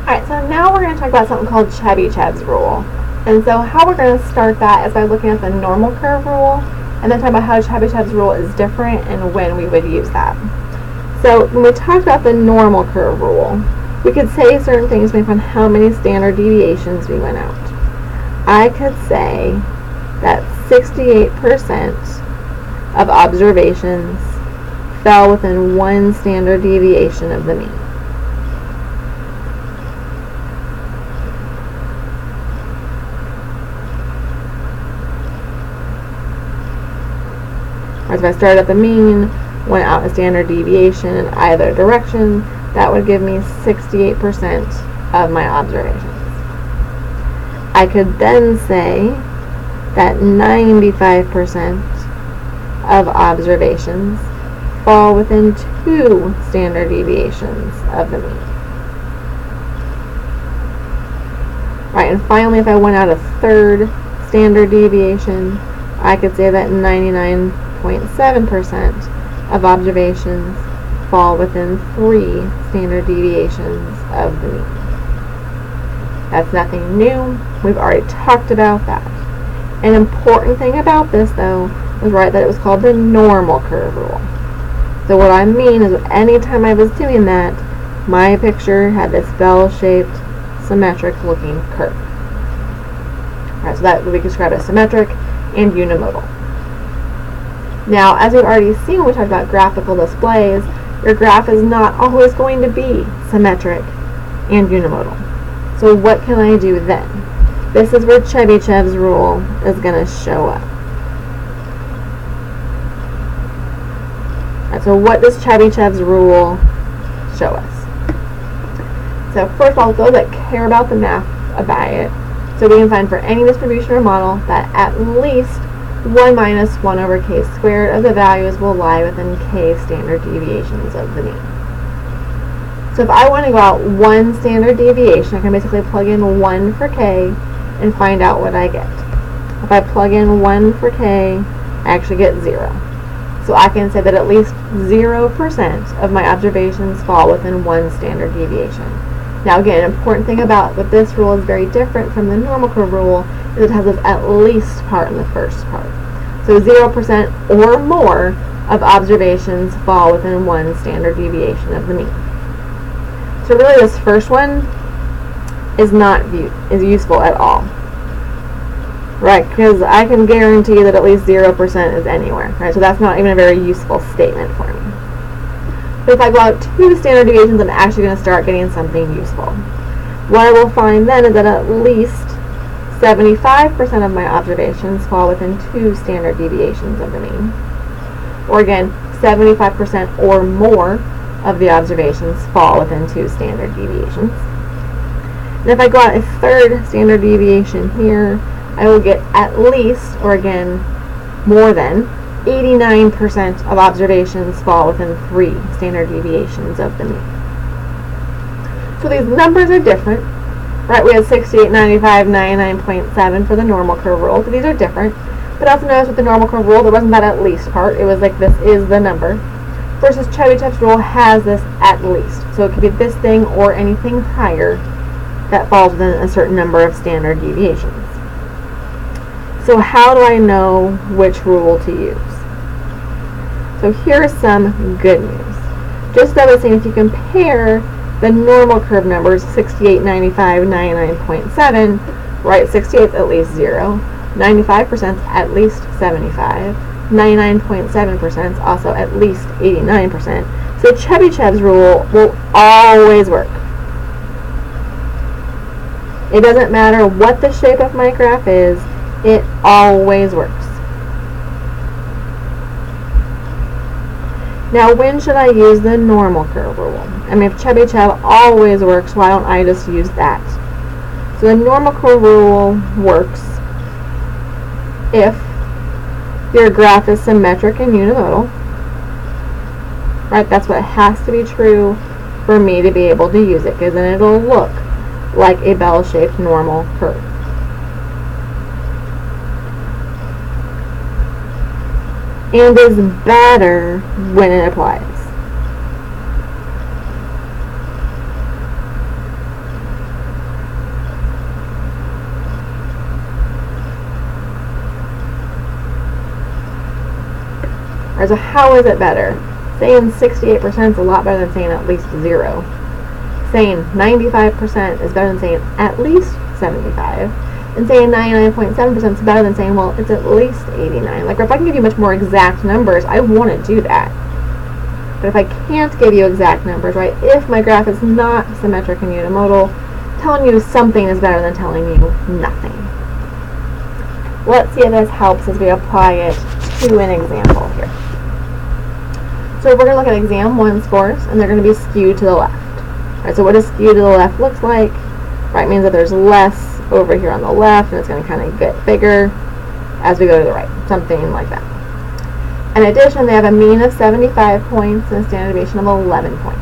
Alright, so now we're going to talk about something called Chebychev's rule. And so how we're going to start that is by looking at the normal curve rule, and then talk about how Chebychev's rule is different and when we would use that. So when we talked about the normal curve rule, we could say certain things based on how many standard deviations we went out. I could say that 68% of observations fell within one standard deviation of the mean. Or if I started at the mean, went out a standard deviation in either direction, that would give me 68% of my observations. I could then say that 95% of observations fall within 2 standard deviations of the mean. Right, and finally, if I went out a third standard deviation, I could say that 99.7% of observations fall within 3 standard deviations of the mean. That's nothing new. We've already talked about that. An important thing about this, though, was that it was called the normal curve rule. So what I mean is anytime I was doing that, my picture had this bell-shaped, symmetric-looking curve. Alright, so that would be described as symmetric and unimodal. Now, as we've already seen when we talked about graphical displays, your graph is not always going to be symmetric and unimodal. So what can I do then? This is where Chebychev's rule is going to show up. Right, so what does Chebychev's rule show us? So first of all, those that care about the math about it, so we can find for any distribution or model that at least 1 minus 1 over k squared of the values will lie within k standard deviations of the mean. So if I want to go out 1 standard deviation, I can basically plug in 1 for k and find out what I get. If I plug in 1 for k, I actually get 0. So I can say that at least 0% of my observations fall within 1 standard deviation. Now again, an important thing about that this rule is very different from the normal curve rule is it has this at least part in the first part. So 0% or more of observations fall within 1 standard deviation of the mean. So really this first one is not useful at all. Right, because I can guarantee that at least 0% is anywhere. Right, so that's not even a very useful statement for me. But if I go out 2 standard deviations, I'm actually going to start getting something useful. What I will find then is that at least 75% of my observations fall within 2 standard deviations of the mean. Or again, 75% or more of the observations fall within 2 standard deviations. And if I go out a third standard deviation here, I will get at least, or again, more than, 89% of observations fall within 3 standard deviations of the mean. So these numbers are different. Right, we had 68, 95, 99.7 for the normal curve rule. So these are different. But also notice with the normal curve rule, there wasn't that at least part. It was like this is the number. Versus Chebychev's rule has this at least. So it could be this thing or anything higher that falls within a certain number of standard deviations. So how do I know which rule to use? So here's some good news. Just as I was saying, if you compare the normal curve numbers, 68, 95, 99.7, right, 68 is at least 0, 95% is at least 75, 99.7% is also at least 89%. So Chebychev's rule will always work. It doesn't matter what the shape of my graph is, it always works. Now, when should I use the normal curve rule? I mean, if Chebychev always works, why don't I just use that? So the normal curve rule works if your graph is symmetric and unimodal. Right, that's what has to be true for me to be able to use it, because then it'll look like a bell-shaped normal curve. And is better when it applies. Alright, so how is it better? Saying 68% is a lot better than saying at least 0. Saying 95% is better than saying at least 75. And saying 99.7% is better than saying, well, it's at least 89. Like, if I can give you much more exact numbers, I want to do that. But if I can't give you exact numbers, right, if my graph is not symmetric and unimodal, telling you something is better than telling you nothing. Let's see if this helps as we apply it to an example here. So we're going to look at exam 1 scores, and they're going to be skewed to the left. All right, so what does skewed to the left looks like? Right, means that there's less over here on the left, and it's going to kind of get bigger as we go to the right, something like that. In addition, they have a mean of 75 points and a standard deviation of 11 points.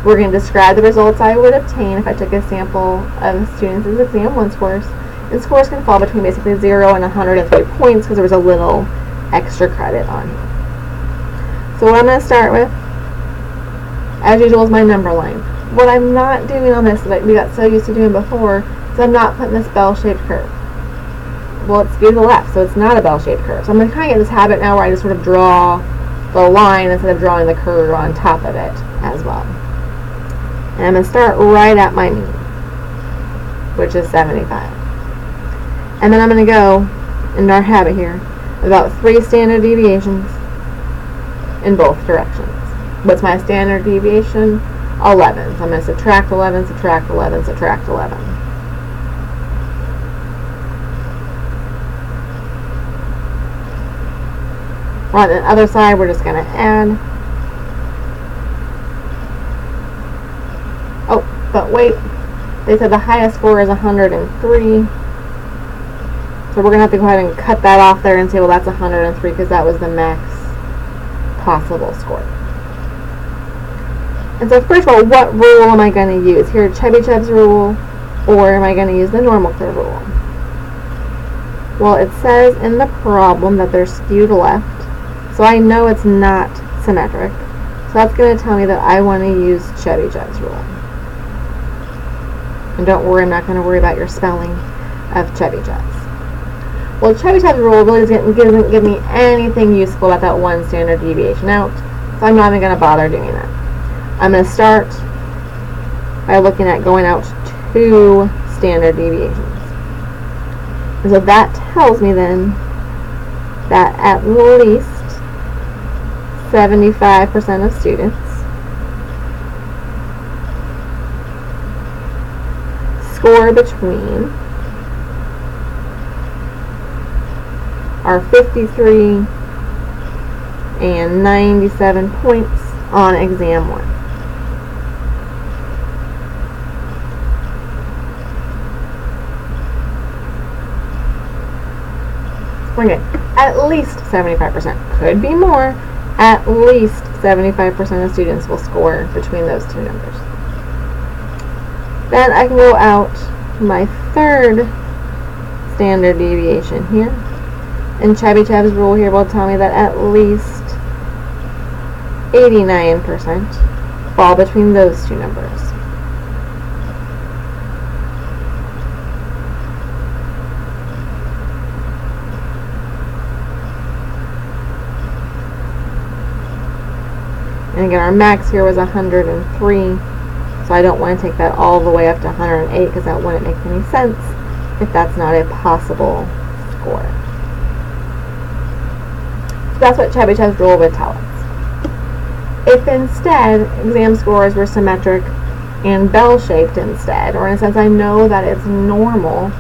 We're going to describe the results I would obtain if I took a sample of students' exam 1 scores, and scores can fall between basically 0 and 103 points because there was a little extra credit on here. So what I'm going to start with, as usual, is my number line. What I'm not doing on this that we got so used to doing before is I'm not putting this bell-shaped curve. Well, it's skewed to the left, so it's not a bell-shaped curve. So I'm going to kind of get this habit now where I just sort of draw the line instead of drawing the curve on top of it as well. And I'm going to start right at my mean, which is 75. And then I'm going to go, in our habit here, about 3 standard deviations in both directions. What's my standard deviation? 11. So I'm going to subtract 11, subtract 11, subtract 11. On the other side, we're just going to add. Oh, but wait. They said the highest score is 103. So we're going to have to go ahead and cut that off there and say, well, that's 103 because that was the max possible score. And so first of all, what rule am I going to use? Here, Chebychev's rule, or am I going to use the normal curve rule? Well, it says in the problem that they're skewed left, so I know it's not symmetric. So that's going to tell me that I want to use Chebychev's rule. And don't worry, I'm not going to worry about your spelling of Chebychev's. Well, Chebychev's rule really doesn't give me anything useful about that 1 standard deviation out, so I'm not even going to bother doing that. I'm going to start by looking at going out 2 standard deviations. And so that tells me then that at least 75% of students score between are 53 and 97 points on exam 1. Okay, at least 75%. Could be more. At least 75% of students will score between those 2 numbers. Then I can go out my 3rd standard deviation here. And Chebychev's rule here will tell me that at least 89% fall between those 2 numbers. And again, our max here was 103, so I don't want to take that all the way up to 108 because that wouldn't make any sense if that's not a possible score. So that's what Chebychev's rule would tell us. If instead exam scores were symmetric and bell-shaped instead, or in a sense I know that it's normal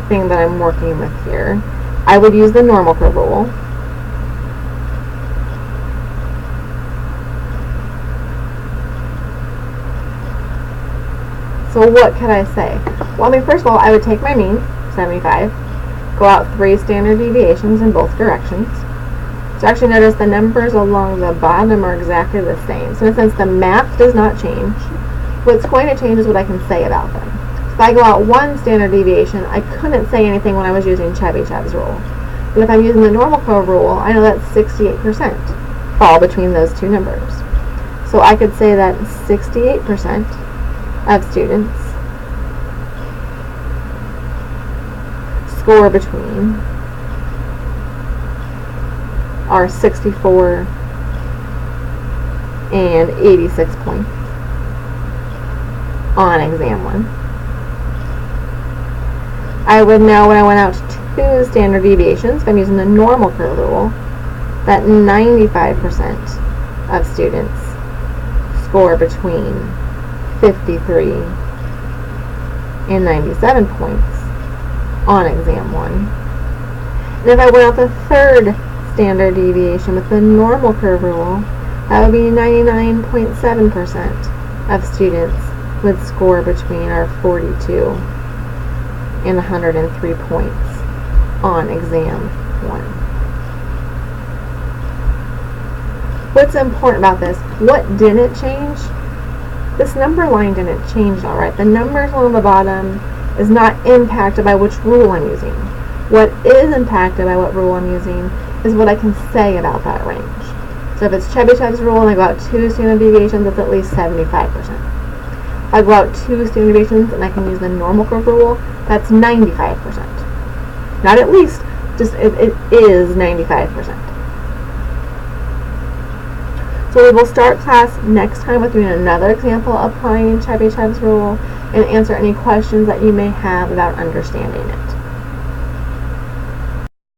thing that I'm working with here, I would use the normal curve rule. So what could I say? Well, I mean, first of all, I would take my mean, 75, go out 3 standard deviations in both directions. So actually notice the numbers along the bottom are exactly the same. So in a sense, the math does not change. What's going to change is what I can say about them. If I go out 1 standard deviation, I couldn't say anything when I was using Chebychev's rule. But if I'm using the normal curve rule, I know that 68% fall between those 2 numbers. So I could say that 68% of students score between are 64 and 86 points on exam 1. I would know when I went out to standard deviations, if I'm using the normal curve rule, that 95% of students score between 53 and 97 points on exam 1. And if I went out the third standard deviation with the normal curve rule, that would be 99.7% of students would score between our 42 and 103 points on exam 1. What's important about this? What didn't change? This number line didn't change, alright. The numbers on the bottom is not impacted by which rule I'm using. What is impacted by what rule I'm using is what I can say about that range. So if it's Chebychev's rule and I go out 2 standard deviations, that's at least 75%. If I go out 2 standard deviations and I can use the normal curve rule, that's 95%. Not at least, just it is 95%. So we will start class next time with doing another example applying Tchebycheff's rule and answer any questions that you may have about understanding it.